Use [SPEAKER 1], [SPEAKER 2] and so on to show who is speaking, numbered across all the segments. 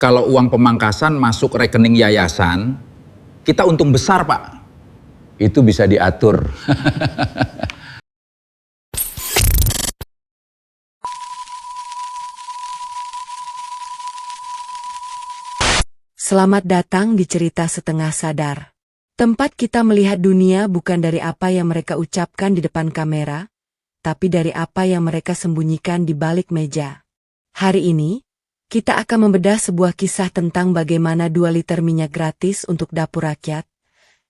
[SPEAKER 1] Kalau uang pemangkasan masuk rekening yayasan, kita untung besar, Pak. Itu bisa diatur.
[SPEAKER 2] Selamat datang di Cerita Setengah Sadar. Tempat kita melihat dunia bukan dari apa yang mereka ucapkan di depan kamera, tapi dari apa yang mereka sembunyikan di balik meja. Hari ini, kita akan membedah sebuah kisah tentang bagaimana 2 liter minyak gratis untuk dapur rakyat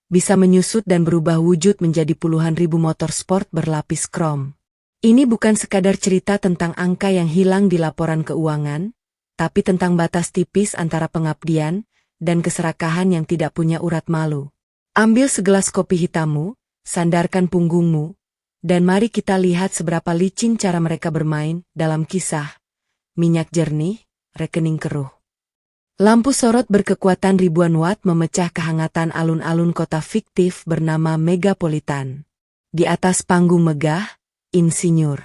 [SPEAKER 2] bisa menyusut dan berubah wujud menjadi puluhan ribu motor sport berlapis krom. Ini bukan sekadar cerita tentang angka yang hilang di laporan keuangan, tapi tentang batas tipis antara pengabdian dan keserakahan yang tidak punya urat malu. Ambil segelas kopi hitammu, sandarkan punggungmu, dan mari kita lihat seberapa licin cara mereka bermain dalam kisah minyak jernih, rekening keruh. Lampu sorot berkekuatan ribuan watt memecah kehangatan alun-alun kota fiktif bernama Megapolitan. Di atas panggung megah, Insinyur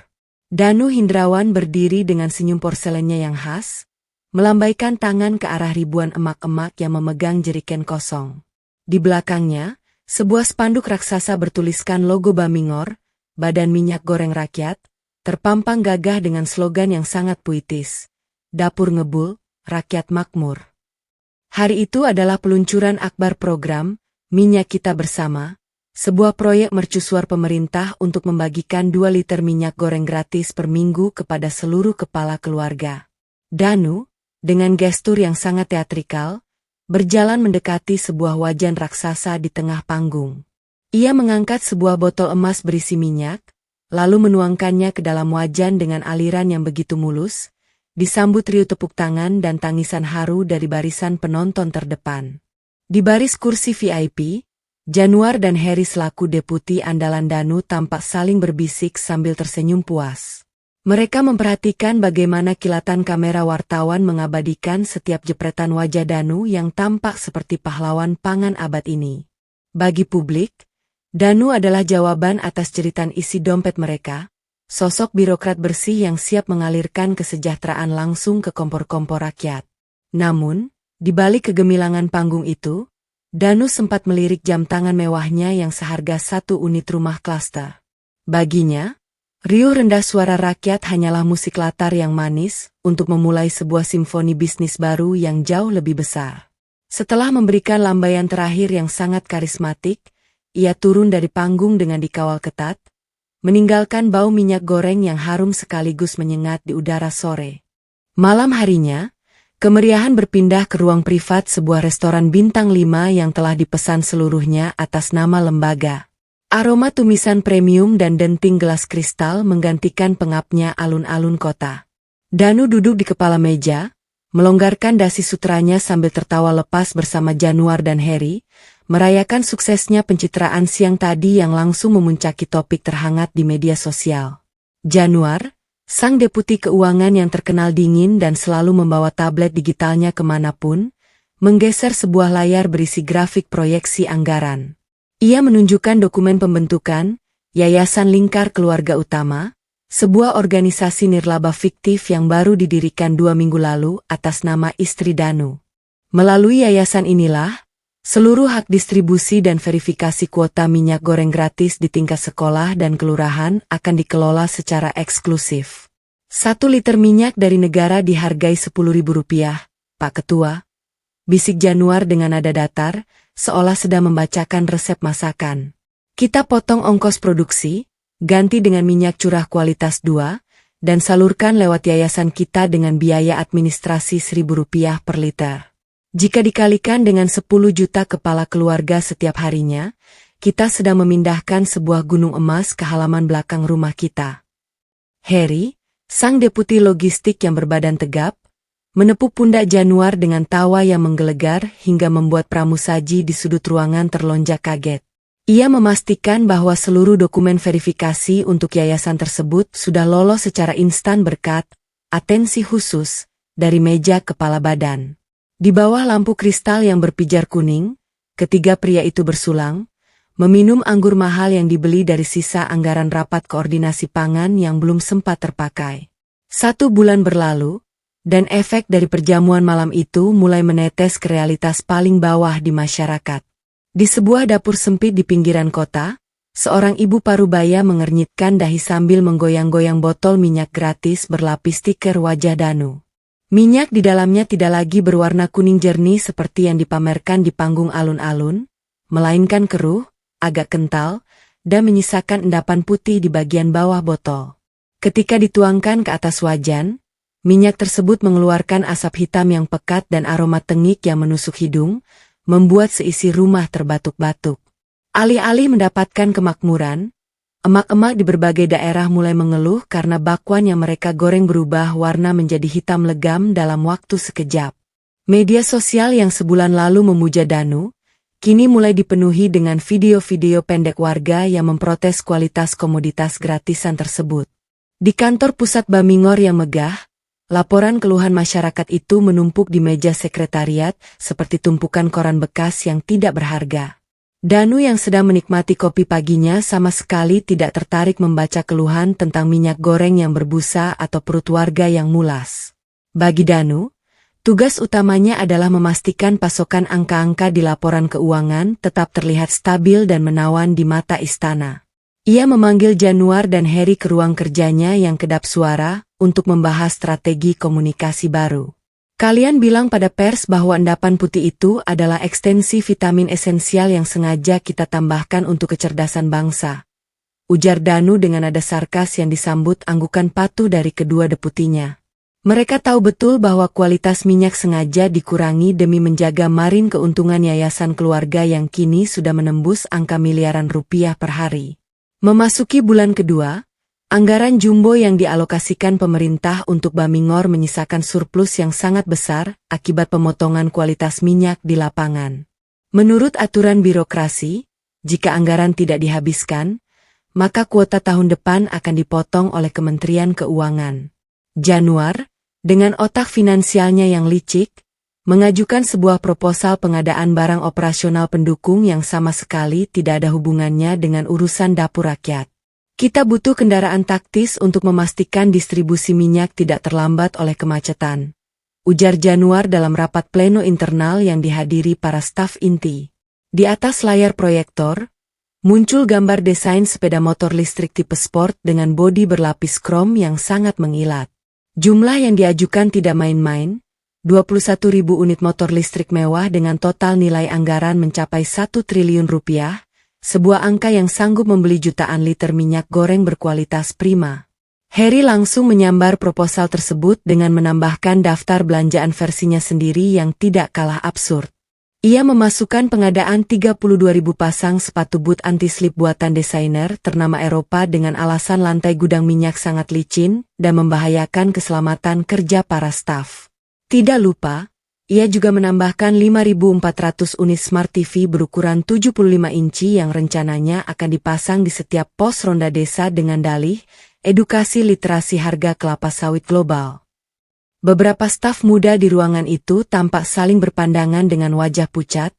[SPEAKER 2] Danu Hindrawan berdiri dengan senyum porselennya yang khas, melambaikan tangan ke arah ribuan emak-emak yang memegang jeriken kosong. Di belakangnya, sebuah spanduk raksasa bertuliskan logo Bamingor, Badan Minyak Goreng Rakyat, terpampang gagah dengan slogan yang sangat puitis. Dapur ngebul, rakyat makmur. Hari itu adalah peluncuran akbar program Minyak Kita Bersama, sebuah proyek mercusuar pemerintah untuk membagikan 2 liter minyak goreng gratis per minggu kepada seluruh kepala keluarga. Danu, dengan gestur yang sangat teatrikal, berjalan mendekati sebuah wajan raksasa di tengah panggung. Ia mengangkat sebuah botol emas berisi minyak, lalu menuangkannya ke dalam wajan dengan aliran yang begitu mulus, disambut riuh tepuk tangan dan tangisan haru dari barisan penonton terdepan. Di baris kursi VIP, Januar dan Heri selaku deputi andalan Danu tampak saling berbisik sambil tersenyum puas. Mereka memperhatikan bagaimana kilatan kamera wartawan mengabadikan setiap jepretan wajah Danu yang tampak seperti pahlawan pangan abad ini. Bagi publik, Danu adalah jawaban atas jeritan isi dompet mereka, sosok birokrat bersih yang siap mengalirkan kesejahteraan langsung ke kompor-kompor rakyat. Namun, di balik kegemilangan panggung itu, Danu sempat melirik jam tangan mewahnya yang seharga 1 unit rumah klaster. Baginya, riuh rendah suara rakyat hanyalah musik latar yang manis untuk memulai sebuah simfoni bisnis baru yang jauh lebih besar. Setelah memberikan lambaian terakhir yang sangat karismatik, ia turun dari panggung dengan dikawal ketat, meninggalkan bau minyak goreng yang harum sekaligus menyengat di udara sore. Malam harinya, kemeriahan berpindah ke ruang privat sebuah restoran bintang 5 yang telah dipesan seluruhnya atas nama lembaga. Aroma tumisan premium dan denting gelas kristal menggantikan pengapnya alun-alun kota. Danu duduk di kepala meja, melonggarkan dasi sutranya sambil tertawa lepas bersama Januar dan Heri, merayakan suksesnya pencitraan siang tadi yang langsung memuncaki topik terhangat di media sosial. Januar, sang deputi keuangan yang terkenal dingin dan selalu membawa tablet digitalnya kemanapun, menggeser sebuah layar berisi grafik proyeksi anggaran. Ia menunjukkan dokumen pembentukan Yayasan Lingkar Keluarga Utama, sebuah organisasi nirlaba fiktif yang baru didirikan 2 minggu lalu atas nama istri Danu. Melalui yayasan inilah, seluruh hak distribusi dan verifikasi kuota minyak goreng gratis di tingkat sekolah dan kelurahan akan dikelola secara eksklusif. 1 liter minyak dari negara dihargai Rp10.000, Pak Ketua, bisik Januar dengan nada datar, seolah sedang membacakan resep masakan. Kita potong ongkos produksi, ganti dengan minyak curah kualitas 2, dan salurkan lewat yayasan kita dengan biaya administrasi Rp1.000 per liter. Jika dikalikan dengan 10 juta kepala keluarga setiap harinya, kita sedang memindahkan sebuah gunung emas ke halaman belakang rumah kita. Heri, sang deputi logistik yang berbadan tegap, menepuk pundak Januar dengan tawa yang menggelegar hingga membuat pramusaji di sudut ruangan terlonjak kaget. Ia memastikan bahwa seluruh dokumen verifikasi untuk yayasan tersebut sudah lolos secara instan berkat atensi khusus dari meja kepala badan. Di bawah lampu kristal yang berpijar kuning, ketiga pria itu bersulang, meminum anggur mahal yang dibeli dari sisa anggaran rapat koordinasi pangan yang belum sempat terpakai. 1 bulan berlalu, Dan efek dari perjamuan malam itu mulai menetes ke realitas paling bawah di masyarakat. Di sebuah dapur sempit di pinggiran kota, seorang ibu parubaya mengernyitkan dahi sambil menggoyang-goyang botol minyak gratis berlapis stiker wajah Danu. Minyak di dalamnya tidak lagi berwarna kuning jernih seperti yang dipamerkan di panggung alun-alun, melainkan keruh, agak kental, dan menyisakan endapan putih di bagian bawah botol. Ketika dituangkan ke atas wajan, minyak tersebut mengeluarkan asap hitam yang pekat dan aroma tengik yang menusuk hidung, membuat seisi rumah terbatuk-batuk. Alih-alih mendapatkan kemakmuran, emak-emak di berbagai daerah mulai mengeluh karena bakwan yang mereka goreng berubah warna menjadi hitam legam dalam waktu sekejap. Media sosial yang sebulan lalu memuja Danu, kini mulai dipenuhi dengan video-video pendek warga yang memprotes kualitas komoditas gratisan tersebut. Di kantor pusat Bamingor yang megah, laporan keluhan masyarakat itu menumpuk di meja sekretariat seperti tumpukan koran bekas yang tidak berharga. Danu yang sedang menikmati kopi paginya sama sekali tidak tertarik membaca keluhan tentang minyak goreng yang berbusa atau perut warga yang mulas. Bagi Danu, tugas utamanya adalah memastikan pasokan angka-angka di laporan keuangan tetap terlihat stabil dan menawan di mata istana. Ia memanggil Januar dan Heri ke ruang kerjanya yang kedap suara untuk membahas strategi komunikasi baru. Kalian bilang pada pers bahwa endapan putih itu adalah ekstensi vitamin esensial yang sengaja kita tambahkan untuk kecerdasan bangsa. Ujar Danu dengan nada sarkas yang disambut anggukan patuh dari kedua deputinya. Mereka tahu betul bahwa kualitas minyak sengaja dikurangi demi menjaga marin keuntungan yayasan keluarga yang kini sudah menembus angka miliaran rupiah per hari. Memasuki bulan kedua, anggaran jumbo yang dialokasikan pemerintah untuk Bamingor menyisakan surplus yang sangat besar akibat pemotongan kualitas minyak di lapangan. Menurut aturan birokrasi, jika anggaran tidak dihabiskan, maka kuota tahun depan akan dipotong oleh Kementerian Keuangan. Januar, dengan otak finansialnya yang licik, mengajukan sebuah proposal pengadaan barang operasional pendukung yang sama sekali tidak ada hubungannya dengan urusan dapur rakyat. Kita butuh kendaraan taktis untuk memastikan distribusi minyak tidak terlambat oleh kemacetan, ujar Januar dalam rapat pleno internal yang dihadiri para staf inti. Di atas layar proyektor, muncul gambar desain sepeda motor listrik tipe sport dengan bodi berlapis krom yang sangat mengilat. Jumlah yang diajukan tidak main-main, 21.000 unit motor listrik mewah dengan total nilai anggaran mencapai 1 triliun rupiah, sebuah angka yang sanggup membeli jutaan liter minyak goreng berkualitas prima. Heri langsung menyambar proposal tersebut dengan menambahkan daftar belanjaan versinya sendiri yang tidak kalah absurd. Ia memasukkan pengadaan 32.000 pasang sepatu boot anti-slip buatan desainer ternama Eropa dengan alasan lantai gudang minyak sangat licin dan membahayakan keselamatan kerja para staf. Tidak lupa, ia juga menambahkan 5.400 unit Smart TV berukuran 75 inci yang rencananya akan dipasang di setiap pos ronda desa dengan dalih, edukasi literasi harga kelapa sawit global. Beberapa staf muda di ruangan itu tampak saling berpandangan dengan wajah pucat,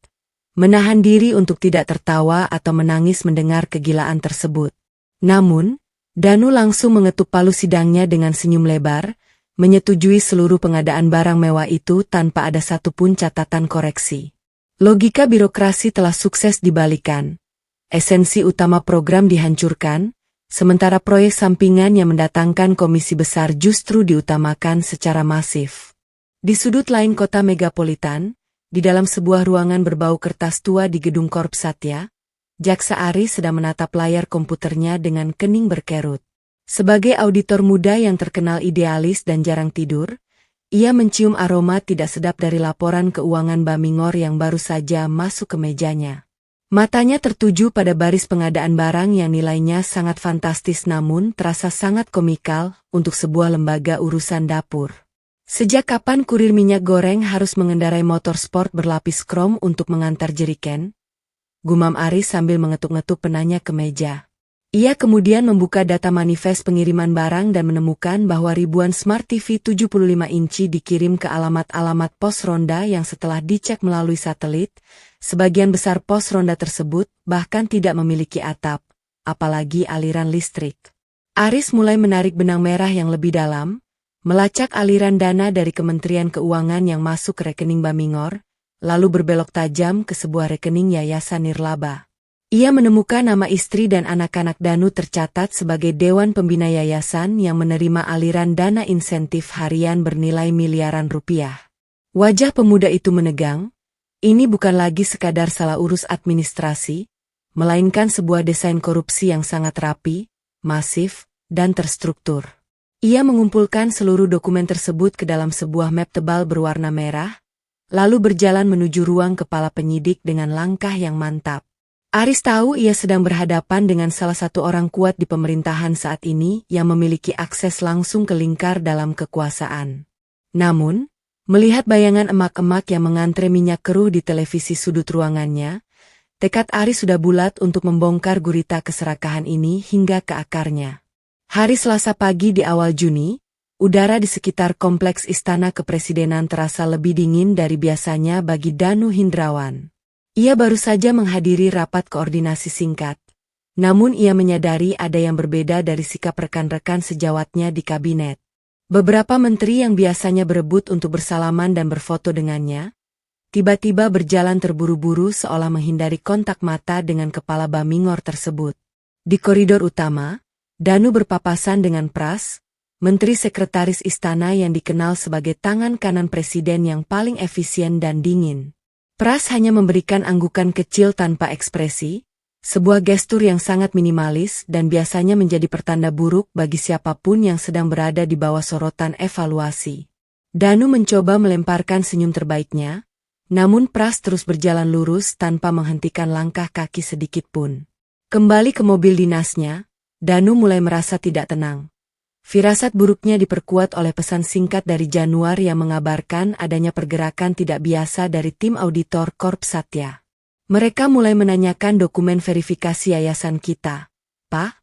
[SPEAKER 2] menahan diri untuk tidak tertawa atau menangis mendengar kegilaan tersebut. Namun, Danu langsung mengetuk palu sidangnya dengan senyum lebar, menyetujui seluruh pengadaan barang mewah itu tanpa ada satupun catatan koreksi. Logika birokrasi telah sukses dibalikan. Esensi utama program dihancurkan, sementara proyek sampingan yang mendatangkan komisi besar justru diutamakan secara masif. Di sudut lain kota megapolitan, di dalam sebuah ruangan berbau kertas tua di gedung Korp Satya, Jaksa Aris sedang menatap layar komputernya dengan kening berkerut. Sebagai auditor muda yang terkenal idealis dan jarang tidur, ia mencium aroma tidak sedap dari laporan keuangan Bamingor yang baru saja masuk ke mejanya. Matanya tertuju pada baris pengadaan barang yang nilainya sangat fantastis namun terasa sangat komikal untuk sebuah lembaga urusan dapur. Sejak kapan kurir minyak goreng harus mengendarai motor sport berlapis krom untuk mengantar jeriken? Gumam Aris sambil mengetuk-ngetuk penanya ke meja. Ia kemudian membuka data manifest pengiriman barang dan menemukan bahwa ribuan Smart TV 75 inci dikirim ke alamat-alamat pos ronda yang setelah dicek melalui satelit, sebagian besar pos ronda tersebut bahkan tidak memiliki atap, apalagi aliran listrik. Aris mulai menarik benang merah yang lebih dalam, melacak aliran dana dari Kementerian Keuangan yang masuk ke rekening Bamingor, lalu berbelok tajam ke sebuah rekening Yayasan Nirlaba. Ia menemukan nama istri dan anak-anak Danu tercatat sebagai Dewan Pembina Yayasan yang menerima aliran dana insentif harian bernilai miliaran rupiah. Wajah pemuda itu menegang. Ini bukan lagi sekadar salah urus administrasi, melainkan sebuah desain korupsi yang sangat rapi, masif, dan terstruktur. Ia mengumpulkan seluruh dokumen tersebut ke dalam sebuah map tebal berwarna merah, lalu berjalan menuju ruang kepala penyidik dengan langkah yang mantap. Aris tahu ia sedang berhadapan dengan salah satu orang kuat di pemerintahan saat ini yang memiliki akses langsung ke lingkar dalam kekuasaan. Namun, melihat bayangan emak-emak yang mengantre minyak keruh di televisi sudut ruangannya, tekad Aris sudah bulat untuk membongkar gurita keserakahan ini hingga ke akarnya. Hari Selasa pagi di awal Juni, udara di sekitar kompleks Istana Kepresidenan terasa lebih dingin dari biasanya bagi Danu Hindrawan. Ia baru saja menghadiri rapat koordinasi singkat, namun ia menyadari ada yang berbeda dari sikap rekan-rekan sejawatnya di kabinet. Beberapa menteri yang biasanya berebut untuk bersalaman dan berfoto dengannya, tiba-tiba berjalan terburu-buru seolah menghindari kontak mata dengan kepala Bamingor tersebut. Di koridor utama, Danu berpapasan dengan Pras, Menteri Sekretaris Istana yang dikenal sebagai tangan kanan Presiden yang paling efisien dan dingin. Pras hanya memberikan anggukan kecil tanpa ekspresi, sebuah gestur yang sangat minimalis dan biasanya menjadi pertanda buruk bagi siapapun yang sedang berada di bawah sorotan evaluasi. Danu mencoba melemparkan senyum terbaiknya, namun Pras terus berjalan lurus tanpa menghentikan langkah kaki sedikit pun. Kembali ke mobil dinasnya, Danu mulai merasa tidak tenang. Firasat buruknya diperkuat oleh pesan singkat dari Januar yang mengabarkan adanya pergerakan tidak biasa dari tim auditor Korp Satya. Mereka mulai menanyakan dokumen verifikasi yayasan kita. Pak,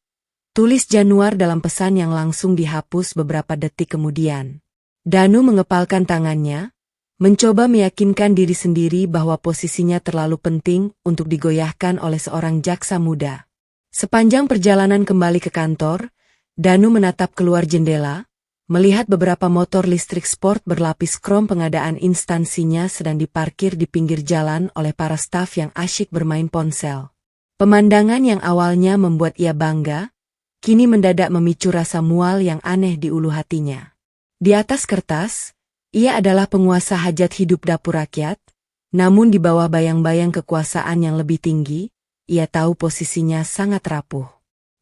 [SPEAKER 2] tulis Januar dalam pesan yang langsung dihapus beberapa detik kemudian. Danu mengepalkan tangannya, mencoba meyakinkan diri sendiri bahwa posisinya terlalu penting untuk digoyahkan oleh seorang jaksa muda. Sepanjang perjalanan kembali ke kantor, Danu menatap keluar jendela, melihat beberapa motor listrik sport berlapis krom pengadaan instansinya sedang diparkir di pinggir jalan oleh para staf yang asyik bermain ponsel. Pemandangan yang awalnya membuat ia bangga, kini mendadak memicu rasa mual yang aneh di ulu hatinya. Di atas kertas, ia adalah penguasa hajat hidup dapur rakyat, namun di bawah bayang-bayang kekuasaan yang lebih tinggi, ia tahu posisinya sangat rapuh.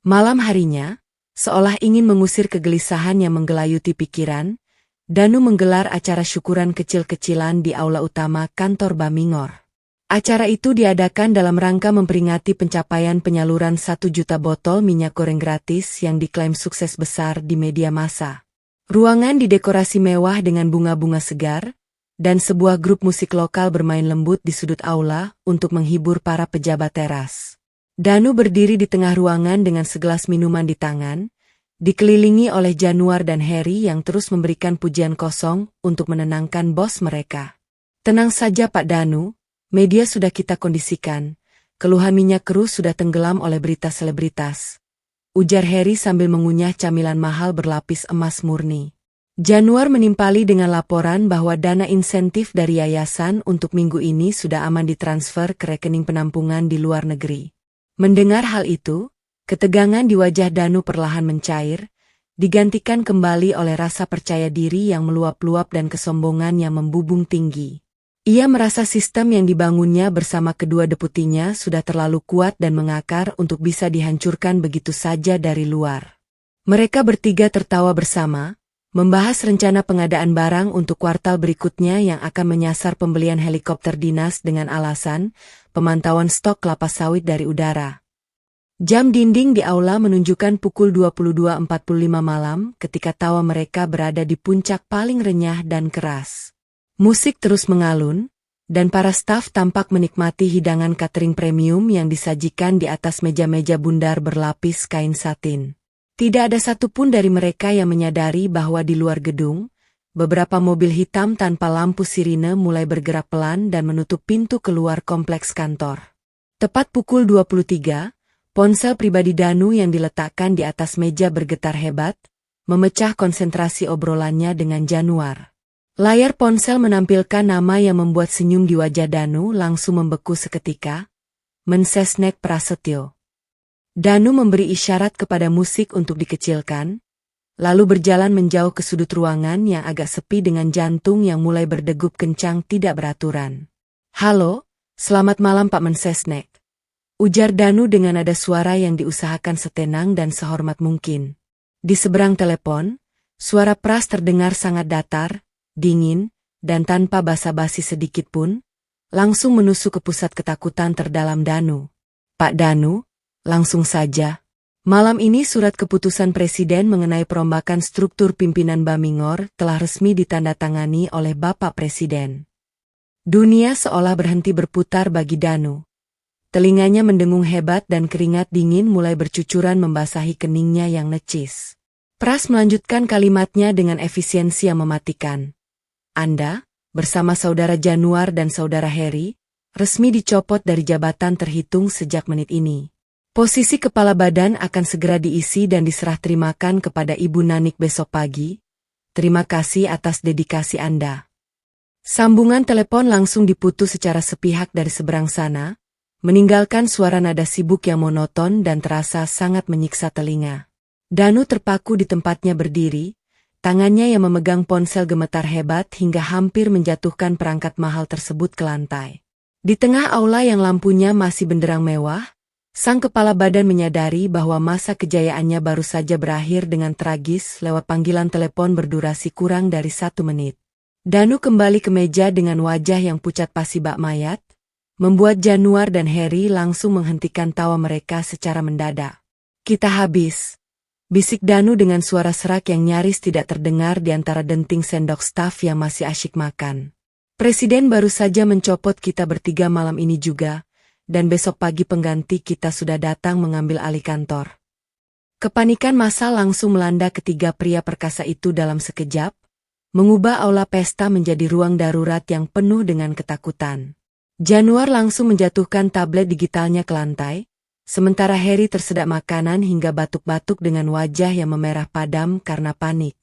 [SPEAKER 2] Malam harinya, seolah ingin mengusir kegelisahan yang menggelayuti pikiran, Danu menggelar acara syukuran kecil-kecilan di aula utama kantor Bamingor. Acara itu diadakan dalam rangka memperingati pencapaian penyaluran 1 juta botol minyak goreng gratis yang diklaim sukses besar di media massa. Ruangan didekorasi mewah dengan bunga-bunga segar, dan sebuah grup musik lokal bermain lembut di sudut aula untuk menghibur para pejabat teras. Danu berdiri di tengah ruangan dengan segelas minuman di tangan, dikelilingi oleh Januar dan Harry yang terus memberikan pujian kosong untuk menenangkan bos mereka. Tenang saja Pak Danu, media sudah kita kondisikan, keluhan minyak keruh sudah tenggelam oleh berita selebritas. Ujar Harry sambil mengunyah camilan mahal berlapis emas murni. Januar menimpali dengan laporan bahwa dana insentif dari yayasan untuk minggu ini sudah aman ditransfer ke rekening penampungan di luar negeri. Mendengar hal itu, ketegangan di wajah Danu perlahan mencair, digantikan kembali oleh rasa percaya diri yang meluap-luap dan kesombongan yang membubung tinggi. Ia merasa sistem yang dibangunnya bersama kedua deputinya sudah terlalu kuat dan mengakar untuk bisa dihancurkan begitu saja dari luar. Mereka bertiga tertawa bersama, membahas rencana pengadaan barang untuk kuartal berikutnya yang akan menyasar pembelian helikopter dinas dengan alasan pemantauan stok kelapa sawit dari udara. Jam dinding di aula menunjukkan pukul 22.45 malam ketika tawa mereka berada di puncak paling renyah dan keras. Musik terus mengalun, dan para staf tampak menikmati hidangan catering premium yang disajikan di atas meja-meja bundar berlapis kain satin. Tidak ada satupun dari mereka yang menyadari bahwa di luar gedung, beberapa mobil hitam tanpa lampu sirine mulai bergerak pelan dan menutup pintu keluar kompleks kantor. Tepat pukul 23, ponsel pribadi Danu yang diletakkan di atas meja bergetar hebat, memecah konsentrasi obrolannya dengan Januar. Layar ponsel menampilkan nama yang membuat senyum di wajah Danu langsung membeku seketika. Mensesnek Prasetyo. Danu memberi isyarat kepada musik untuk dikecilkan, lalu berjalan menjauh ke sudut ruangan yang agak sepi dengan jantung yang mulai berdegup kencang tidak beraturan. "Halo, selamat malam Pak Mensesnek," ujar Danu dengan nada suara yang diusahakan setenang dan sehormat mungkin. Di seberang telepon, suara Pras terdengar sangat datar, dingin, dan tanpa basa-basi sedikit pun, langsung menusuk ke pusat ketakutan terdalam Danu. "Pak Danu, langsung saja. Malam ini surat keputusan Presiden mengenai perombakan struktur pimpinan Bamingor telah resmi ditandatangani oleh Bapak Presiden." Dunia seolah berhenti berputar bagi Danu. Telinganya mendengung hebat dan keringat dingin mulai bercucuran membasahi keningnya yang necis. Pras melanjutkan kalimatnya dengan efisiensi yang mematikan. "Anda, bersama Saudara Januar dan Saudara Heri, resmi dicopot dari jabatan terhitung sejak menit ini. Posisi kepala badan akan segera diisi dan diserah terimakan kepada Ibu Nanik besok pagi. Terima kasih atas dedikasi Anda." Sambungan telepon langsung diputus secara sepihak dari seberang sana, meninggalkan suara nada sibuk yang monoton dan terasa sangat menyiksa telinga. Danu terpaku di tempatnya berdiri, tangannya yang memegang ponsel gemetar hebat hingga hampir menjatuhkan perangkat mahal tersebut ke lantai. Di tengah aula yang lampunya masih benderang mewah, sang kepala badan menyadari bahwa masa kejayaannya baru saja berakhir dengan tragis lewat panggilan telepon berdurasi kurang dari 1 menit. Danu kembali ke meja dengan wajah yang pucat pasi bak mayat, membuat Januar dan Heri langsung menghentikan tawa mereka secara mendadak. "Kita habis," bisik Danu dengan suara serak yang nyaris tidak terdengar di antara denting sendok staf yang masih asyik makan. "Presiden baru saja mencopot kita bertiga malam ini juga, dan besok pagi pengganti kita sudah datang mengambil alih kantor." Kepanikan massal langsung melanda ketiga pria perkasa itu dalam sekejap, mengubah aula pesta menjadi ruang darurat yang penuh dengan ketakutan. Januar langsung menjatuhkan tablet digitalnya ke lantai, sementara Heri tersedak makanan hingga batuk-batuk dengan wajah yang memerah padam karena panik.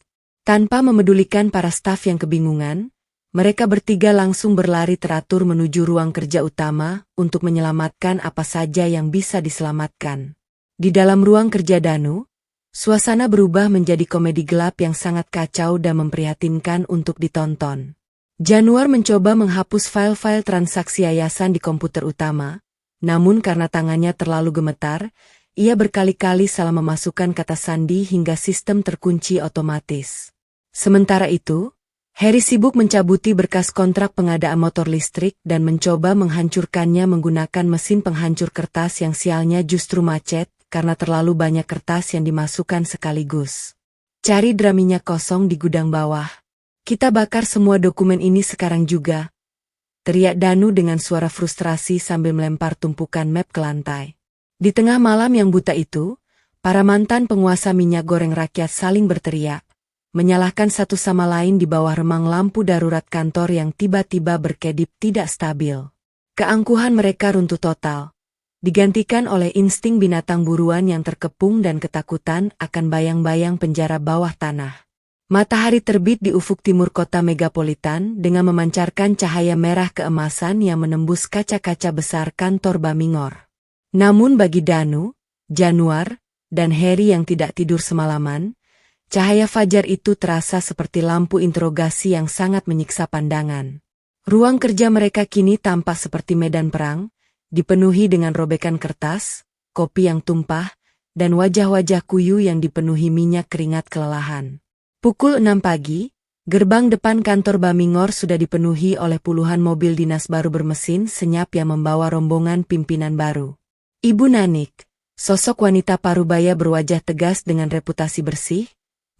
[SPEAKER 2] Tanpa memedulikan para staf yang kebingungan, mereka bertiga langsung berlari teratur menuju ruang kerja utama untuk menyelamatkan apa saja yang bisa diselamatkan. Di dalam ruang kerja Danu, suasana berubah menjadi komedi gelap yang sangat kacau dan memprihatinkan untuk ditonton. Januar mencoba menghapus file-file transaksi yayasan di komputer utama, namun karena tangannya terlalu gemetar, ia berkali-kali salah memasukkan kata sandi hingga sistem terkunci otomatis. Sementara itu, Heri sibuk mencabuti berkas kontrak pengadaan motor listrik dan mencoba menghancurkannya menggunakan mesin penghancur kertas yang sialnya justru macet karena terlalu banyak kertas yang dimasukkan sekaligus. "Cari drum minyak kosong di gudang bawah. Kita bakar semua dokumen ini sekarang juga," teriak Danu dengan suara frustrasi sambil melempar tumpukan map ke lantai. Di tengah malam yang buta itu, para mantan penguasa minyak goreng rakyat saling berteriak, menyalahkan satu sama lain di bawah remang lampu darurat kantor yang tiba-tiba berkedip tidak stabil. Keangkuhan mereka runtuh total, digantikan oleh insting binatang buruan yang terkepung dan ketakutan akan bayang-bayang penjara bawah tanah. Matahari terbit di ufuk timur kota megapolitan dengan memancarkan cahaya merah keemasan yang menembus kaca-kaca besar kantor Bamingor. Namun bagi Danu, Januar, dan Heri yang tidak tidur semalaman, cahaya fajar itu terasa seperti lampu interogasi yang sangat menyiksa pandangan. Ruang kerja mereka kini tampak seperti medan perang, dipenuhi dengan robekan kertas, kopi yang tumpah, dan wajah-wajah kuyu yang dipenuhi minyak keringat kelelahan. Pukul 6 pagi, gerbang depan kantor Bamingor sudah dipenuhi oleh puluhan mobil dinas baru bermesin senyap yang membawa rombongan pimpinan baru. Ibu Nanik, sosok wanita parubaya berwajah tegas dengan reputasi bersih,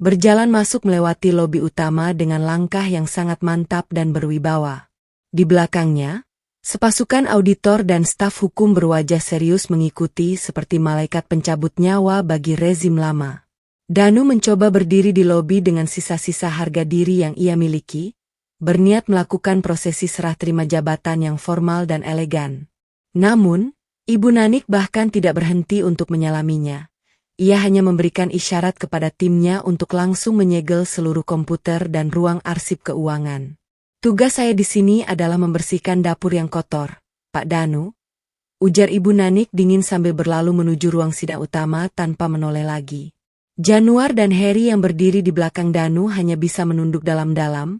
[SPEAKER 2] berjalan masuk melewati lobi utama dengan langkah yang sangat mantap dan berwibawa. Di belakangnya, sepasukan auditor dan staf hukum berwajah serius mengikuti seperti malaikat pencabut nyawa bagi rezim lama. Danu mencoba berdiri di lobi dengan sisa-sisa harga diri yang ia miliki, berniat melakukan prosesi serah terima jabatan yang formal dan elegan. Namun, Ibu Nanik bahkan tidak berhenti untuk menyalaminya. ia hanya memberikan isyarat kepada timnya untuk langsung menyegel seluruh komputer dan ruang arsip keuangan. "Tugas saya di sini adalah membersihkan dapur yang kotor, Pak Danu," ujar Ibu Nanik dingin sambil berlalu menuju ruang sidang utama tanpa menoleh lagi. Januar dan Harry yang berdiri di belakang Danu hanya bisa menunduk dalam-dalam,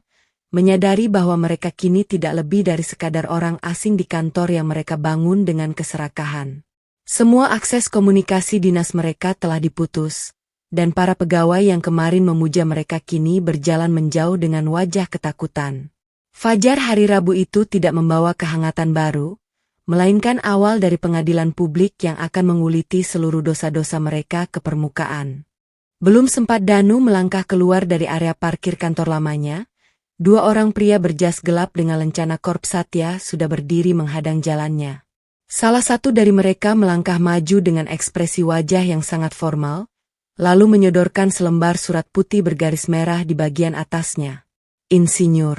[SPEAKER 2] menyadari bahwa mereka kini tidak lebih dari sekadar orang asing di kantor yang mereka bangun dengan keserakahan. Semua akses komunikasi dinas mereka telah diputus, dan para pegawai yang kemarin memuja mereka kini berjalan menjauh dengan wajah ketakutan. Fajar hari Rabu itu tidak membawa kehangatan baru, melainkan awal dari pengadilan publik yang akan menguliti seluruh dosa-dosa mereka ke permukaan. Belum sempat Danu melangkah keluar dari area parkir kantor lamanya, dua orang pria berjas gelap dengan lencana Korps Satya sudah berdiri menghadang jalannya. Salah satu dari mereka melangkah maju dengan ekspresi wajah yang sangat formal, lalu menyodorkan selembar surat putih bergaris merah di bagian atasnya. "Insinyur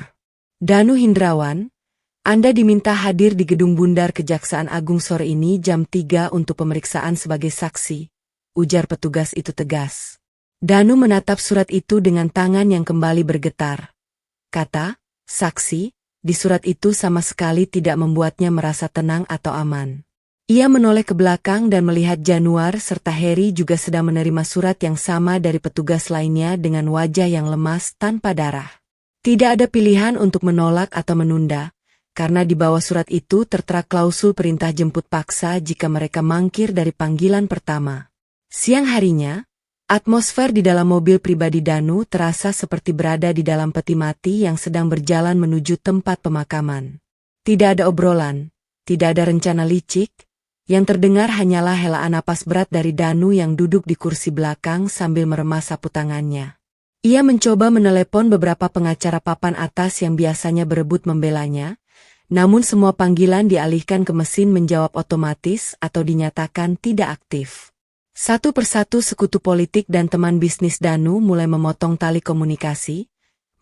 [SPEAKER 2] Danu Hindrawan, Anda diminta hadir di Gedung Bundar Kejaksaan Agung sore ini jam 3 untuk pemeriksaan sebagai saksi," ujar petugas itu tegas. Danu menatap surat itu dengan tangan yang kembali bergetar. Kata "saksi" di surat itu sama sekali tidak membuatnya merasa tenang atau aman. Ia menoleh ke belakang dan melihat Januar serta Harry juga sedang menerima surat yang sama dari petugas lainnya dengan wajah yang lemas tanpa darah. Tidak ada pilihan untuk menolak atau menunda, karena di bawah surat itu tertera klausul perintah jemput paksa jika mereka mangkir dari panggilan pertama. Siang harinya, atmosfer di dalam mobil pribadi Danu terasa seperti berada di dalam peti mati yang sedang berjalan menuju tempat pemakaman. Tidak ada obrolan, tidak ada rencana licik, yang terdengar hanyalah helaan napas berat dari Danu yang duduk di kursi belakang sambil meremas sapu tangannya. Ia mencoba menelepon beberapa pengacara papan atas yang biasanya berebut membelanya, namun semua panggilan dialihkan ke mesin menjawab otomatis atau dinyatakan tidak aktif. Satu persatu sekutu politik dan teman bisnis Danu mulai memotong tali komunikasi,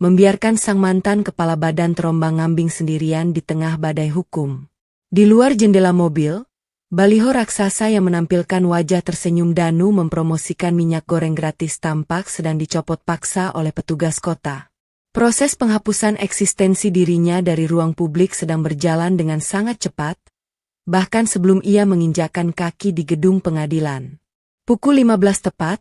[SPEAKER 2] membiarkan sang mantan kepala badan terombang-ambing sendirian di tengah badai hukum. Di luar jendela mobil, baliho raksasa yang menampilkan wajah tersenyum Danu mempromosikan minyak goreng gratis tampak sedang dicopot paksa oleh petugas kota. Proses penghapusan eksistensi dirinya dari ruang publik sedang berjalan dengan sangat cepat, bahkan sebelum ia menginjakkan kaki di gedung pengadilan. Pukul 15 tepat,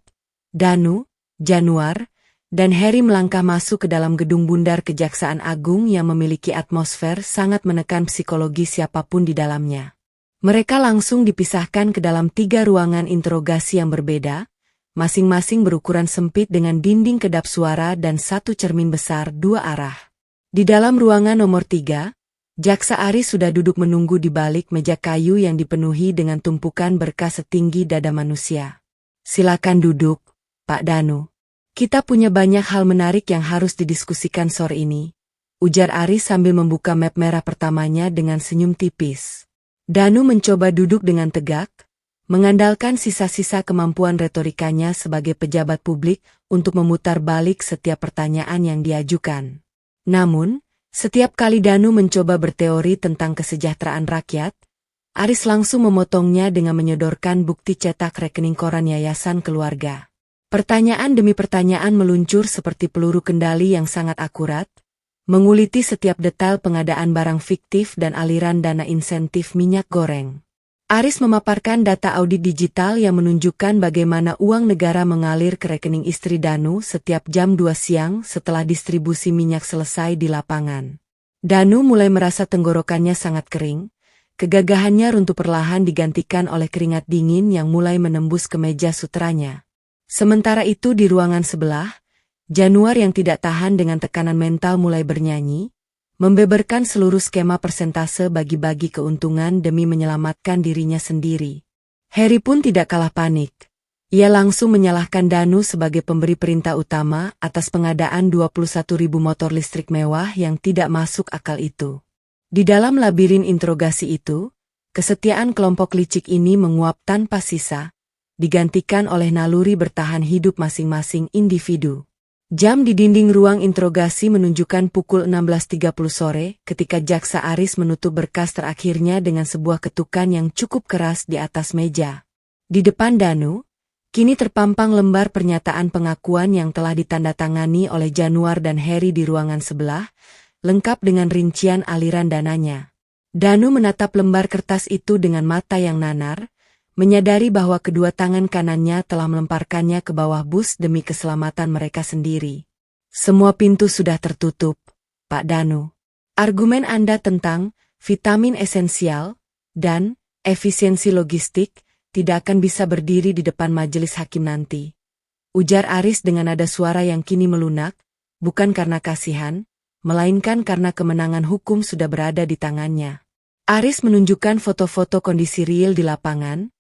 [SPEAKER 2] Danu, Januar, dan Harry melangkah masuk ke dalam gedung Bundar Kejaksaan Agung yang memiliki atmosfer sangat menekan psikologi siapapun di dalamnya. Mereka langsung dipisahkan ke dalam 3 ruangan interogasi yang berbeda, masing-masing berukuran sempit dengan dinding kedap suara dan 1 cermin besar 2 arah. Di dalam ruangan nomor 3, Jaksa Aris sudah duduk menunggu di balik meja kayu yang dipenuhi dengan tumpukan berkas setinggi dada manusia. "Silakan duduk, Pak Danu. Kita punya banyak hal menarik yang harus didiskusikan sore ini," ujar Aris sambil membuka map merah pertamanya dengan senyum tipis. Danu mencoba duduk dengan tegak, mengandalkan sisa-sisa kemampuan retorikanya sebagai pejabat publik untuk memutar balik setiap pertanyaan yang diajukan. Namun, setiap kali Danu mencoba berteori tentang kesejahteraan rakyat, Aris langsung memotongnya dengan menyodorkan bukti cetak rekening koran yayasan keluarga. Pertanyaan demi pertanyaan meluncur seperti peluru kendali yang sangat akurat, menguliti setiap detail pengadaan barang fiktif dan aliran dana insentif minyak goreng. Aris memaparkan data audit digital yang menunjukkan bagaimana uang negara mengalir ke rekening istri Danu setiap jam 2 siang setelah distribusi minyak selesai di lapangan. Danu mulai merasa tenggorokannya sangat kering, kegagahannya runtuh perlahan digantikan oleh keringat dingin yang mulai menembus kemeja sutranya. Sementara itu di ruangan sebelah, Januar yang tidak tahan dengan tekanan mental mulai bernyanyi, membeberkan seluruh skema persentase bagi-bagi keuntungan demi menyelamatkan dirinya sendiri. Harry pun tidak kalah panik. Ia langsung menyalahkan Danu sebagai pemberi perintah utama atas pengadaan 21.000 motor listrik mewah yang tidak masuk akal itu. Di dalam labirin interogasi itu, kesetiaan kelompok licik ini menguap tanpa sisa, digantikan oleh naluri bertahan hidup masing-masing individu. Jam di dinding ruang interogasi menunjukkan pukul 16.30 sore ketika Jaksa Aris menutup berkas terakhirnya dengan sebuah ketukan yang cukup keras di atas meja. Di depan Danu, Kini terpampang lembar pernyataan pengakuan yang telah ditandatangani oleh Januar dan Heri di ruangan sebelah, lengkap dengan rincian aliran dananya. Danu menatap lembar kertas itu dengan mata yang nanar, menyadari bahwa kedua tangan kanannya telah melemparkannya ke bawah bus demi keselamatan mereka sendiri. Semua pintu sudah tertutup, Pak Danu. Argumen Anda tentang vitamin esensial dan efisiensi logistik tidak akan bisa berdiri di depan majelis hakim nanti. Ujar Aris dengan nada suara yang kini melunak, bukan karena kasihan, melainkan karena kemenangan hukum sudah berada di tangannya. Aris menunjukkan foto-foto kondisi real di lapangan,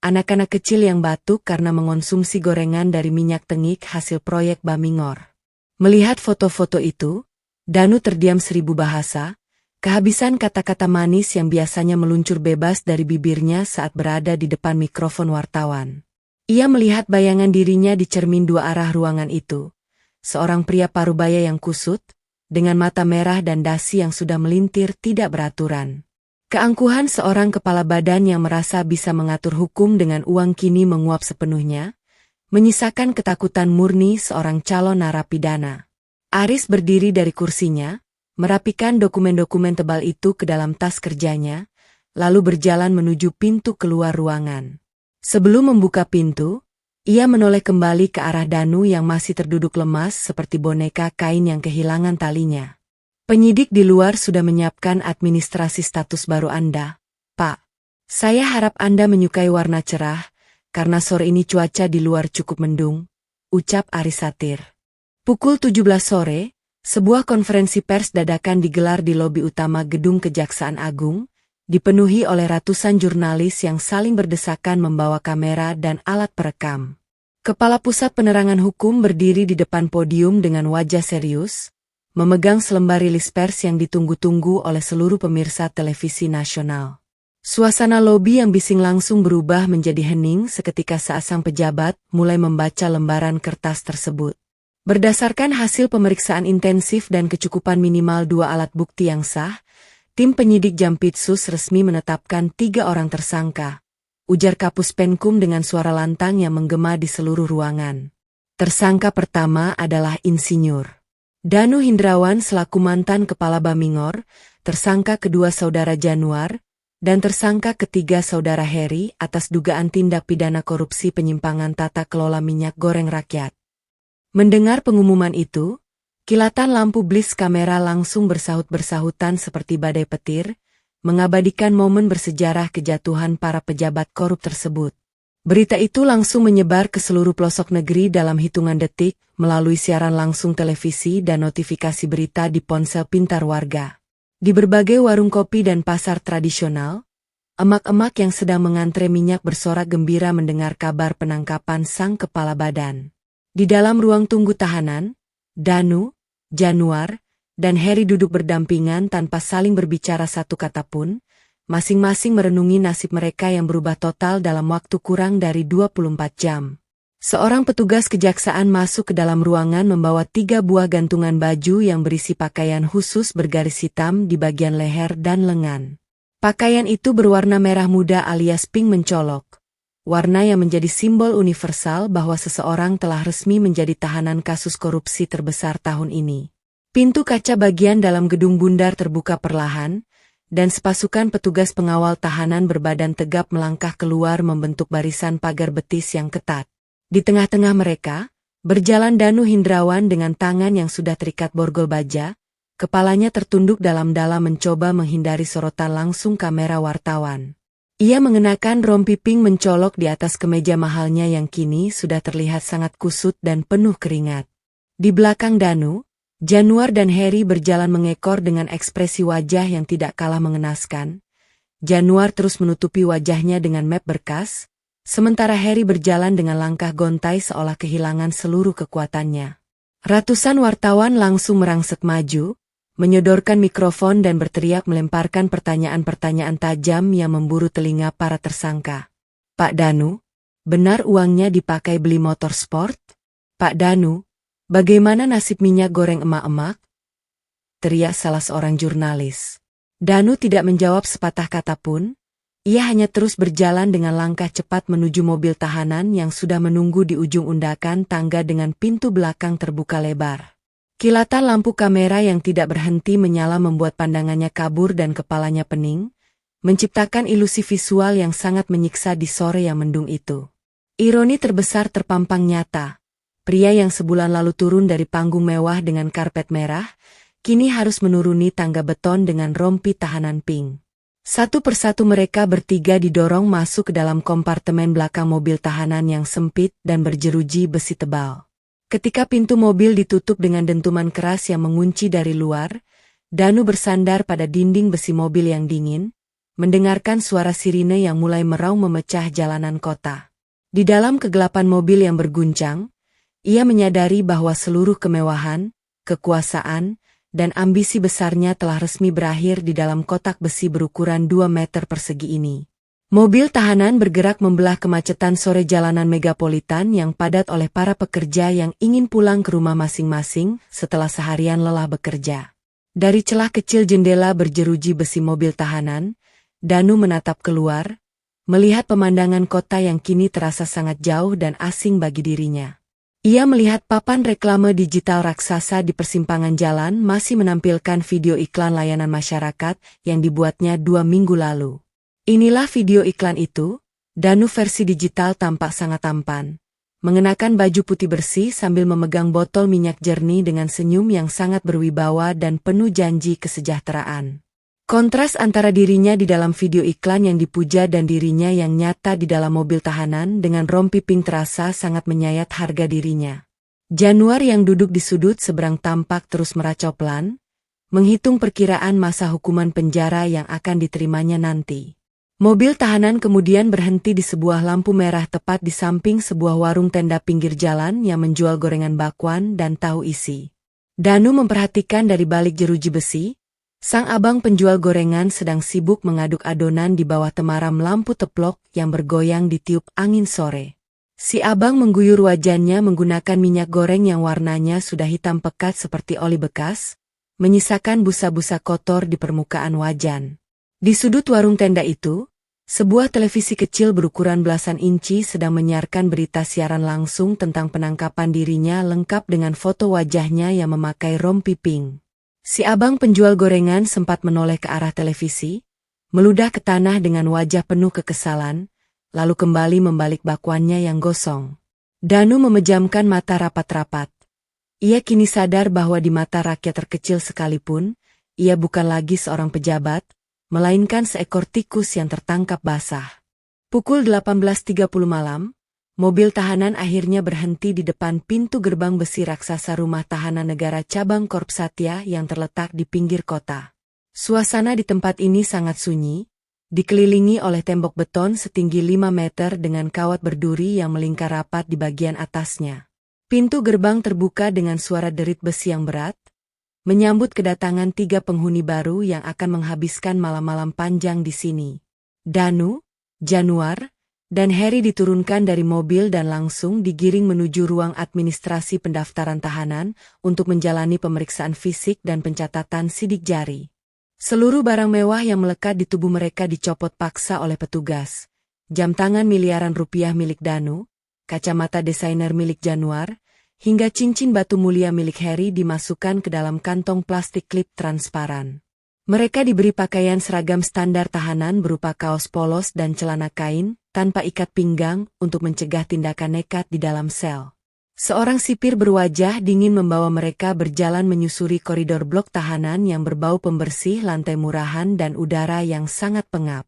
[SPEAKER 2] anak-anak kecil yang batuk karena mengonsumsi gorengan dari minyak tengik hasil proyek Bamingor. Melihat foto-foto itu, Danu terdiam 1000 bahasa, kehabisan kata-kata manis yang biasanya meluncur bebas dari bibirnya saat berada di depan mikrofon wartawan. Ia melihat bayangan dirinya di cermin dua arah ruangan itu. Seorang pria parubaya yang kusut, dengan mata merah dan dasi yang sudah melintir tidak beraturan. Keangkuhan seorang kepala badan yang merasa bisa mengatur hukum dengan uang kini menguap sepenuhnya, menyisakan ketakutan murni seorang calon narapidana. Aris berdiri dari kursinya, merapikan dokumen-dokumen tebal itu ke dalam tas kerjanya, lalu berjalan menuju pintu keluar ruangan. Sebelum membuka pintu, ia menoleh kembali ke arah Danu yang masih terduduk lemas seperti boneka kain yang kehilangan talinya. Penyidik di luar sudah menyiapkan administrasi status baru Anda, Pak. Saya harap Anda menyukai warna cerah, karena sore ini cuaca di luar cukup mendung, ucap Aris satir. Pukul 17 sore, sebuah konferensi pers dadakan digelar di lobi utama gedung Kejaksaan Agung, dipenuhi oleh ratusan jurnalis yang saling berdesakan membawa kamera dan alat perekam. Kepala Pusat Penerangan Hukum berdiri di depan podium dengan wajah serius, memegang selembar rilis pers yang ditunggu-tunggu oleh seluruh pemirsa televisi nasional. Suasana lobi yang bising langsung berubah menjadi hening seketika saat sang pejabat mulai membaca lembaran kertas tersebut. Berdasarkan hasil pemeriksaan intensif dan kecukupan minimal 2 alat bukti yang sah, tim penyidik Jampitsus resmi menetapkan 3 orang tersangka, ujar Kapus Penkum dengan suara lantang yang menggema di seluruh ruangan. Tersangka pertama adalah Insinyur Danu Hindrawan selaku mantan Kepala Bamingor, tersangka kedua Saudara Januar, dan tersangka ketiga Saudara Heri atas dugaan tindak pidana korupsi penyimpangan tata kelola minyak goreng rakyat. Mendengar pengumuman itu, kilatan lampu blis kamera langsung bersahut-bersahutan seperti badai petir, mengabadikan momen bersejarah kejatuhan para pejabat korup tersebut. Berita itu langsung menyebar ke seluruh pelosok negeri dalam hitungan detik, melalui siaran langsung televisi dan notifikasi berita di ponsel pintar warga. Di berbagai warung kopi dan pasar tradisional, emak-emak yang sedang mengantre minyak bersorak gembira mendengar kabar penangkapan sang kepala badan. Di dalam ruang tunggu tahanan, Danu, Januar, dan Heri duduk berdampingan tanpa saling berbicara satu kata pun, masing-masing merenungi nasib mereka yang berubah total dalam waktu kurang dari 24 jam. Seorang petugas kejaksaan masuk ke dalam ruangan membawa 3 buah gantungan baju yang berisi pakaian khusus bergaris hitam di bagian leher dan lengan. Pakaian itu berwarna merah muda alias pink mencolok, warna yang menjadi simbol universal bahwa seseorang telah resmi menjadi tahanan kasus korupsi terbesar tahun ini. Pintu kaca bagian dalam gedung bundar terbuka perlahan, dan sepasukan petugas pengawal tahanan berbadan tegap melangkah keluar membentuk barisan pagar betis yang ketat. Di tengah-tengah mereka, berjalan Danu Hindrawan dengan tangan yang sudah terikat borgol baja, kepalanya tertunduk dalam-dalam mencoba menghindari sorotan langsung kamera wartawan. Ia mengenakan rompi pink mencolok di atas kemeja mahalnya yang kini sudah terlihat sangat kusut dan penuh keringat. Di belakang Danu, Januar dan Heri berjalan mengekor dengan ekspresi wajah yang tidak kalah mengenaskan. Januar terus menutupi wajahnya dengan map berkas, sementara Heri berjalan dengan langkah gontai seolah kehilangan seluruh kekuatannya. Ratusan wartawan langsung merangsek maju, menyodorkan mikrofon dan berteriak melemparkan pertanyaan-pertanyaan tajam yang memburu telinga para tersangka. Pak Danu, benar uangnya dipakai beli motor sport? Pak Danu, bagaimana nasib minyak goreng emak-emak? Teriak salah seorang jurnalis. Danu tidak menjawab sepatah kata pun, Ia hanya terus berjalan dengan langkah cepat menuju mobil tahanan yang sudah menunggu di ujung undakan tangga dengan pintu belakang terbuka lebar. Kilatan lampu kamera yang tidak berhenti menyala membuat pandangannya kabur dan kepalanya pening, menciptakan ilusi visual yang sangat menyiksa di sore yang mendung itu. Ironi terbesar terpampang nyata. Pria yang sebulan lalu turun dari panggung mewah dengan karpet merah, kini harus menuruni tangga beton dengan rompi tahanan pink. Satu persatu mereka bertiga didorong masuk ke dalam kompartemen belakang mobil tahanan yang sempit dan berjeruji besi tebal. Ketika pintu mobil ditutup dengan dentuman keras yang mengunci dari luar, Danu bersandar pada dinding besi mobil yang dingin, mendengarkan suara sirine yang mulai meraung memecah jalanan kota. Di dalam kegelapan mobil yang berguncang, ia menyadari bahwa seluruh kemewahan, kekuasaan, dan ambisi besarnya telah resmi berakhir di dalam kotak besi berukuran 2 meter persegi ini. Mobil tahanan bergerak membelah kemacetan sore jalanan megapolitan yang padat oleh para pekerja yang ingin pulang ke rumah masing-masing setelah seharian lelah bekerja. Dari celah kecil jendela berjeruji besi mobil tahanan, Danu menatap keluar, melihat pemandangan kota yang kini terasa sangat jauh dan asing bagi dirinya. Ia melihat papan reklame digital raksasa di persimpangan jalan masih menampilkan video iklan layanan masyarakat yang dibuatnya 2 minggu lalu. Inilah video iklan itu. Danu versi digital tampak sangat tampan. Mengenakan baju putih bersih sambil memegang botol minyak jernih dengan senyum yang sangat berwibawa dan penuh janji kesejahteraan. Kontras antara dirinya di dalam video iklan yang dipuja dan dirinya yang nyata di dalam mobil tahanan dengan rompi pink terasa sangat menyayat harga dirinya. Januar yang duduk di sudut seberang tampak terus meracau pelan, menghitung perkiraan masa hukuman penjara yang akan diterimanya nanti. Mobil tahanan kemudian berhenti di sebuah lampu merah tepat di samping sebuah warung tenda pinggir jalan yang menjual gorengan bakwan dan tahu isi. Danu memperhatikan dari balik jeruji besi, sang abang penjual gorengan sedang sibuk mengaduk adonan di bawah temaram lampu teplok yang bergoyang ditiup angin sore. Si abang mengguyur wajannya menggunakan minyak goreng yang warnanya sudah hitam pekat seperti oli bekas, menyisakan busa-busa kotor di permukaan wajan. Di sudut warung tenda itu, sebuah televisi kecil berukuran belasan inci sedang menyiarkan berita siaran langsung tentang penangkapan dirinya lengkap dengan foto wajahnya yang memakai rompi pink. Si abang penjual gorengan sempat menoleh ke arah televisi, meludah ke tanah dengan wajah penuh kekesalan, lalu kembali membalik bakwannya yang gosong. Danu memejamkan mata rapat-rapat. Ia kini sadar bahwa di mata rakyat terkecil sekalipun, ia bukan lagi seorang pejabat, melainkan seekor tikus yang tertangkap basah. Pukul 18.30 malam, mobil tahanan akhirnya berhenti di depan pintu gerbang besi raksasa rumah tahanan negara cabang Korp Satya yang terletak di pinggir kota. Suasana di tempat ini sangat sunyi, dikelilingi oleh tembok beton setinggi 5 meter dengan kawat berduri yang melingkar rapat di bagian atasnya. Pintu gerbang terbuka dengan suara derit besi yang berat, menyambut kedatangan 3 penghuni baru yang akan menghabiskan malam-malam panjang di sini. Danu, Januar, dan Harry diturunkan dari mobil dan langsung digiring menuju ruang administrasi pendaftaran tahanan untuk menjalani pemeriksaan fisik dan pencatatan sidik jari. Seluruh barang mewah yang melekat di tubuh mereka dicopot paksa oleh petugas. Jam tangan miliaran rupiah milik Danu, kacamata desainer milik Januar, hingga cincin batu mulia milik Harry dimasukkan ke dalam kantong plastik klip transparan. Mereka diberi pakaian seragam standar tahanan berupa kaos polos dan celana kain, tanpa ikat pinggang untuk mencegah tindakan nekat di dalam sel. Seorang sipir berwajah dingin membawa mereka berjalan menyusuri koridor blok tahanan yang berbau pembersih lantai murahan dan udara yang sangat pengap.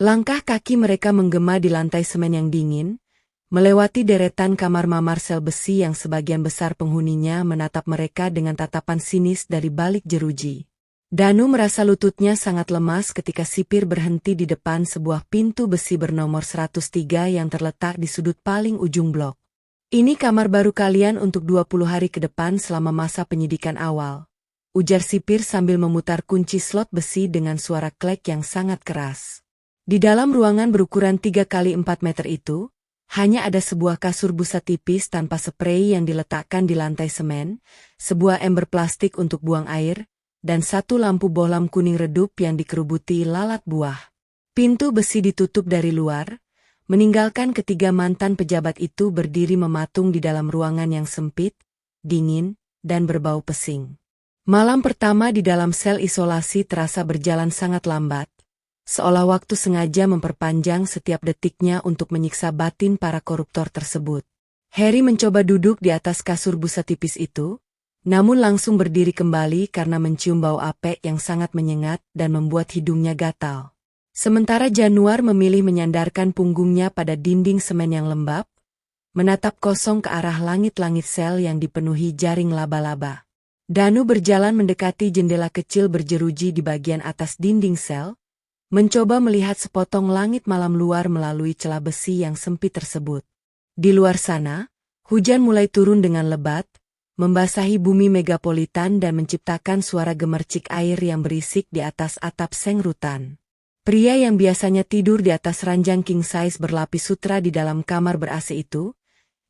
[SPEAKER 2] Langkah kaki mereka menggema di lantai semen yang dingin, melewati deretan kamar mamar sel besi yang sebagian besar penghuninya menatap mereka dengan tatapan sinis dari balik jeruji. Danu merasa lututnya sangat lemas ketika sipir berhenti di depan sebuah pintu besi bernomor 103 yang terletak di sudut paling ujung blok. Ini kamar baru kalian untuk 20 hari ke depan selama masa penyidikan awal, ujar sipir sambil memutar kunci slot besi dengan suara klek yang sangat keras. Di dalam ruangan berukuran 3 kali 4 meter itu, hanya ada sebuah kasur busa tipis tanpa sprei yang diletakkan di lantai semen, sebuah ember plastik untuk buang air, dan satu lampu bohlam kuning redup yang dikerubuti lalat buah. Pintu besi ditutup dari luar, meninggalkan ketiga mantan pejabat itu berdiri mematung di dalam ruangan yang sempit, dingin, dan berbau pesing. Malam pertama di dalam sel isolasi terasa berjalan sangat lambat, seolah waktu sengaja memperpanjang setiap detiknya untuk menyiksa batin para koruptor tersebut. Harry mencoba duduk di atas kasur busa tipis itu, namun langsung berdiri kembali karena mencium bau apek yang sangat menyengat dan membuat hidungnya gatal. Sementara Januar memilih menyandarkan punggungnya pada dinding semen yang lembab, menatap kosong ke arah langit-langit sel yang dipenuhi jaring laba-laba. Danu berjalan mendekati jendela kecil berjeruji di bagian atas dinding sel, mencoba melihat sepotong langit malam luar melalui celah besi yang sempit tersebut. Di luar sana, hujan mulai turun dengan lebat, membasahi bumi megapolitan dan menciptakan suara gemercik air yang berisik di atas atap seng rutan. Pria yang biasanya tidur di atas ranjang king size berlapis sutra di dalam kamar ber-AC itu,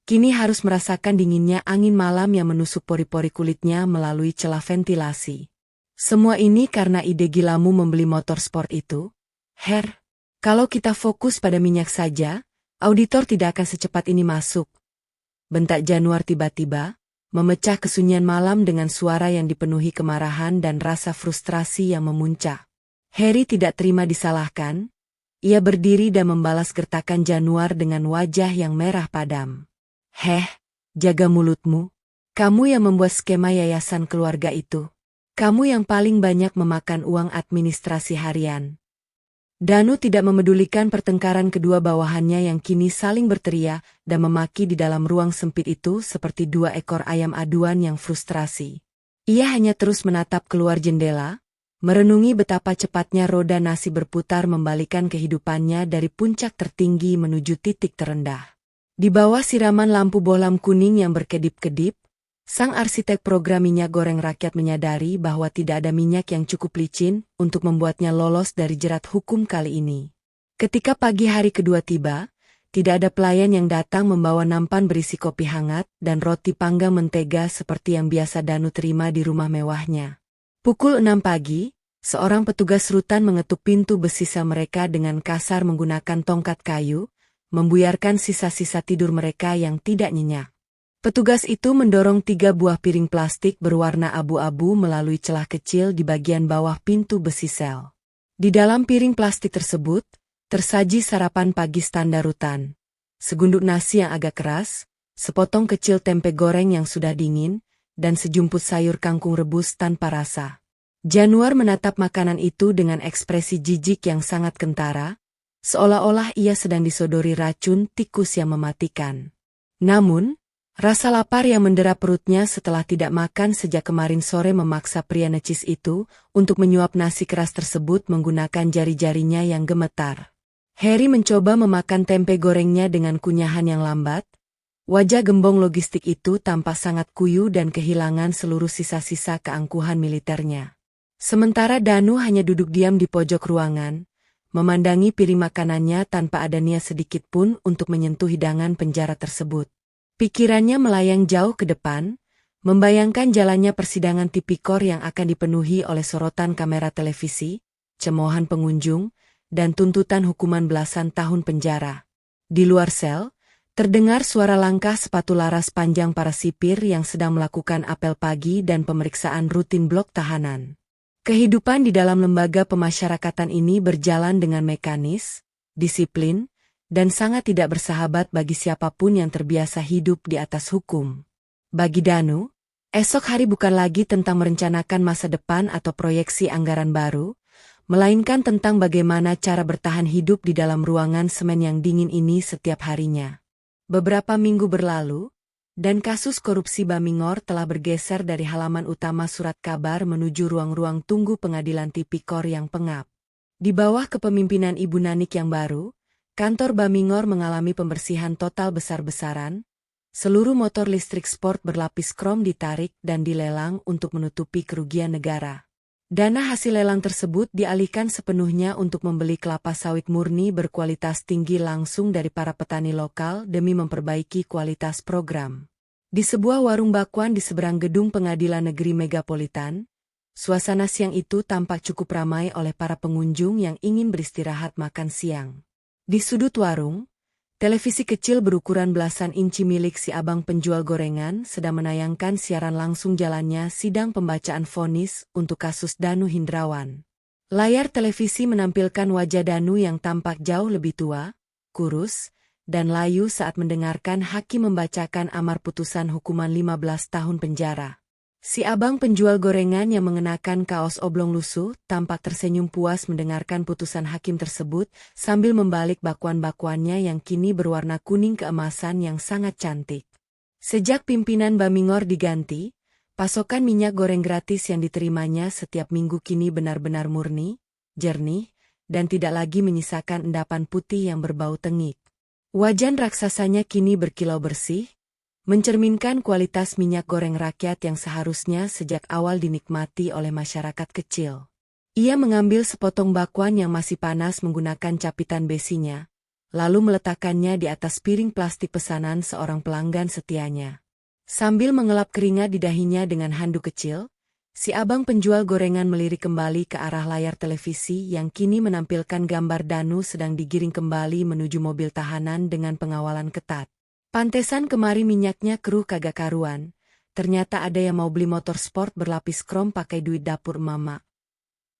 [SPEAKER 2] kini harus merasakan dinginnya angin malam yang menusuk pori-pori kulitnya melalui celah ventilasi. Semua ini karena ide gilamu membeli motor sport itu. Her, kalau kita fokus pada minyak saja, auditor tidak akan secepat ini masuk. Bentak Januar tiba-tiba, memecah kesunyian malam dengan suara yang dipenuhi kemarahan dan rasa frustrasi yang memuncak. Harry tidak terima disalahkan. Ia berdiri dan membalas gertakan Januar dengan wajah yang merah padam. Jaga mulutmu. Kamu yang membuat skema yayasan keluarga itu. Kamu yang paling banyak memakan uang administrasi harian. Danu tidak memedulikan pertengkaran kedua bawahannya yang kini saling berteriak dan memaki di dalam ruang sempit itu seperti dua ekor ayam aduan yang frustrasi. Ia hanya terus menatap keluar jendela, merenungi betapa cepatnya roda nasi berputar membalikan kehidupannya dari puncak tertinggi menuju titik terendah. Di bawah siraman lampu bohlam kuning yang berkedip-kedip, sang arsitek program minyak goreng rakyat menyadari bahwa tidak ada minyak yang cukup licin untuk membuatnya lolos dari jerat hukum kali ini. Ketika pagi hari kedua tiba, tidak ada pelayan yang datang membawa nampan berisi kopi hangat dan roti panggang mentega seperti yang biasa Danu terima di rumah mewahnya. Pukul 6 pagi, seorang petugas rutan mengetuk pintu besi sel mereka dengan kasar menggunakan tongkat kayu, membuyarkan sisa-sisa tidur mereka yang tidak nyenyak. Petugas itu mendorong 3 buah piring plastik berwarna abu-abu melalui celah kecil di bagian bawah pintu besi sel. Di dalam piring plastik tersebut, tersaji sarapan pagi standar rutan. Segunduk nasi yang agak keras, sepotong kecil tempe goreng yang sudah dingin, dan sejumput sayur kangkung rebus tanpa rasa. Januar menatap makanan itu dengan ekspresi jijik yang sangat kentara, seolah-olah ia sedang disodori racun tikus yang mematikan. Namun, rasa lapar yang mendera perutnya setelah tidak makan sejak kemarin sore memaksa pria necis itu untuk menyuap nasi keras tersebut menggunakan jari-jarinya yang gemetar. Harry mencoba memakan tempe gorengnya dengan kunyahan yang lambat. Wajah gembong logistik itu tampak sangat kuyu dan kehilangan seluruh sisa-sisa keangkuhan militernya. Sementara Danu hanya duduk diam di pojok ruangan, memandangi piring makanannya tanpa ada niat sedikit pun untuk menyentuh hidangan penjara tersebut. Pikirannya melayang jauh ke depan, membayangkan jalannya persidangan tipikor yang akan dipenuhi oleh sorotan kamera televisi, cemoohan pengunjung, dan tuntutan hukuman belasan tahun penjara. Di luar sel, terdengar suara langkah sepatu laras panjang para sipir yang sedang melakukan apel pagi dan pemeriksaan rutin blok tahanan. Kehidupan di dalam lembaga pemasyarakatan ini berjalan dengan mekanis, disiplin, dan sangat tidak bersahabat bagi siapapun yang terbiasa hidup di atas hukum. Bagi Danu, esok hari bukan lagi tentang merencanakan masa depan atau proyeksi anggaran baru, melainkan tentang bagaimana cara bertahan hidup di dalam ruangan semen yang dingin ini setiap harinya. Beberapa minggu berlalu, dan kasus korupsi Bamingor telah bergeser dari halaman utama surat kabar menuju ruang-ruang tunggu pengadilan tipikor yang pengap. Di bawah kepemimpinan Ibu Nanik yang baru, kantor Bamingor mengalami pembersihan total besar-besaran. Seluruh motor listrik sport berlapis krom ditarik dan dilelang untuk menutupi kerugian negara. Dana hasil lelang tersebut dialihkan sepenuhnya untuk membeli kelapa sawit murni berkualitas tinggi langsung dari para petani lokal demi memperbaiki kualitas program. Di sebuah warung bakwan di seberang gedung pengadilan negeri Megapolitan, Suasana siang itu tampak cukup ramai oleh para pengunjung yang ingin beristirahat makan siang. Di sudut warung, televisi kecil berukuran belasan inci milik si abang penjual gorengan sedang menayangkan siaran langsung jalannya sidang pembacaan vonis untuk kasus Danu Hindrawan. Layar televisi menampilkan wajah Danu yang tampak jauh lebih tua, kurus, dan layu saat mendengarkan hakim membacakan amar putusan hukuman 15 tahun penjara. Si abang penjual gorengan yang mengenakan kaos oblong lusuh tampak tersenyum puas mendengarkan putusan hakim tersebut sambil membalik bakwan-bakwannya yang kini berwarna kuning keemasan yang sangat cantik. Sejak pimpinan Bamingor diganti, pasokan minyak goreng gratis yang diterimanya setiap minggu kini benar-benar murni, jernih, dan tidak lagi menyisakan endapan putih yang berbau tengik. Wajan raksasanya kini berkilau bersih, mencerminkan kualitas minyak goreng rakyat yang seharusnya sejak awal dinikmati oleh masyarakat kecil. Ia mengambil sepotong bakwan yang masih panas menggunakan capitan besinya, lalu meletakkannya di atas piring plastik pesanan seorang pelanggan setianya. Sambil mengelap keringat di dahinya dengan handuk kecil, si abang penjual gorengan melirik kembali ke arah layar televisi yang kini menampilkan gambar Danu sedang digiring kembali menuju mobil tahanan dengan pengawalan ketat. Pantesan kemari minyaknya keruh kagak karuan, ternyata ada yang mau beli motor sport berlapis krom pakai duit dapur mama.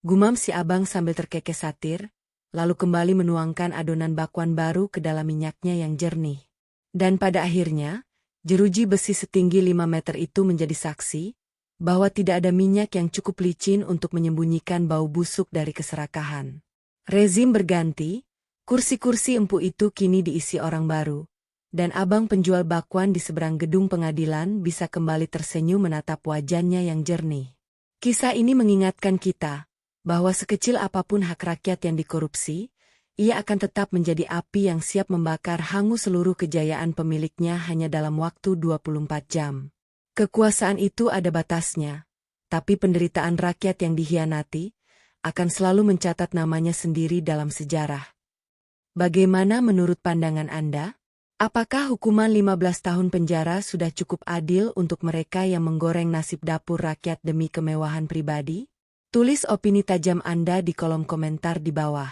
[SPEAKER 2] Gumam si abang sambil terkekeh satir, lalu kembali menuangkan adonan bakwan baru ke dalam minyaknya yang jernih. Dan pada akhirnya, jeruji besi setinggi 5 meter itu menjadi saksi, bahwa tidak ada minyak yang cukup licin untuk menyembunyikan bau busuk dari keserakahan. Rezim berganti, kursi-kursi empuk itu kini diisi orang baru, dan abang penjual bakwan di seberang gedung pengadilan bisa kembali tersenyum menatap wajahnya yang jernih. Kisah ini mengingatkan kita, bahwa sekecil apapun hak rakyat yang dikorupsi, ia akan tetap menjadi api yang siap membakar hangus seluruh kejayaan pemiliknya hanya dalam waktu 24 jam. Kekuasaan itu ada batasnya, tapi penderitaan rakyat yang dihianati akan selalu mencatat namanya sendiri dalam sejarah. Bagaimana menurut pandangan Anda? Apakah hukuman 15 tahun penjara sudah cukup adil untuk mereka yang menggoreng nasib dapur rakyat demi kemewahan pribadi? Tulis opini tajam Anda di kolom komentar di bawah.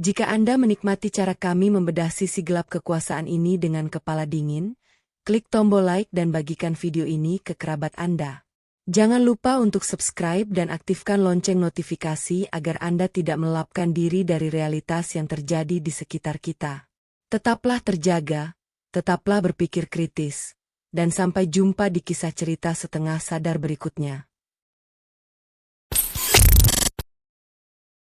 [SPEAKER 2] Jika Anda menikmati cara kami membedah sisi gelap kekuasaan ini dengan kepala dingin, klik tombol like dan bagikan video ini ke kerabat Anda. Jangan lupa untuk subscribe dan aktifkan lonceng notifikasi agar Anda tidak melelapkan diri dari realitas yang terjadi di sekitar kita. Tetaplah terjaga, tetaplah berpikir kritis, dan sampai jumpa di kisah cerita setengah sadar berikutnya.